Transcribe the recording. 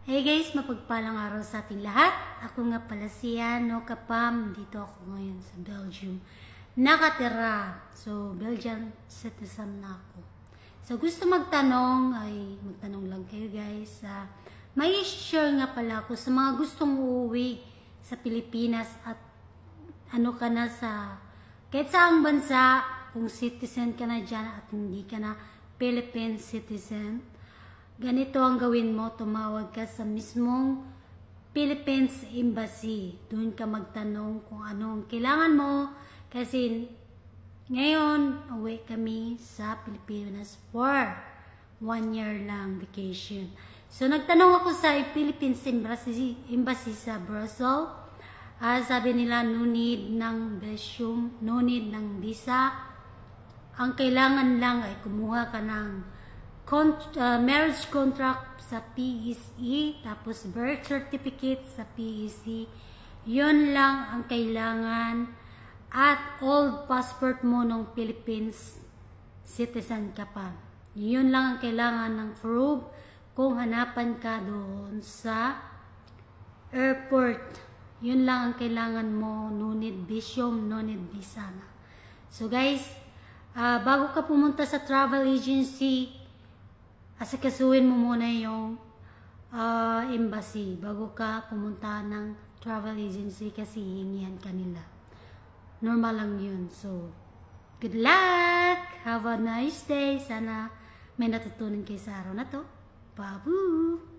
Hey guys, mapagpalang araw sa ating lahat. Ako nga pala si Ano Kapam. Dito ako ngayon sa Belgium. Nakatira. So, Belgian citizen na ako. So, gusto magtanong, ay magtanong lang kayo guys. May share nga pala ako sa mga gustong uuwi sa Pilipinas at ano ka na sa kahit saang bansa, kung citizen ka na dyan at hindi ka na Philippine citizen. Ganito ang gawin mo, tumawag ka sa mismong Philippines Embassy. Doon ka magtanong kung anong kailangan mo. Kasi ngayon, uwi kami sa Pilipinas for 1 year lang vacation. So, nagtanong ako sa Philippines Embassy sa Brussels. Sabi nila, no need ng visum, no need ng visa. Ang kailangan lang ay kumuha ka ng marriage contract sa PSE, tapos birth certificate sa PSE. Yun lang ang kailangan. At old passport mo ng Philippines citizen ka pa. Yun lang ang kailangan ng proof kung hanapan ka doon sa airport. Yun lang ang kailangan mo. No need visum, no need visa na. So guys, bago ka pumunta sa travel agency, asikasuhin mo muna yung embassy bago ka pumunta ng travel agency kasi hihingihan kanila. Normal lang yun. So, good luck! Have a nice day. Sana may natutunan kayo sa araw na to. Babu!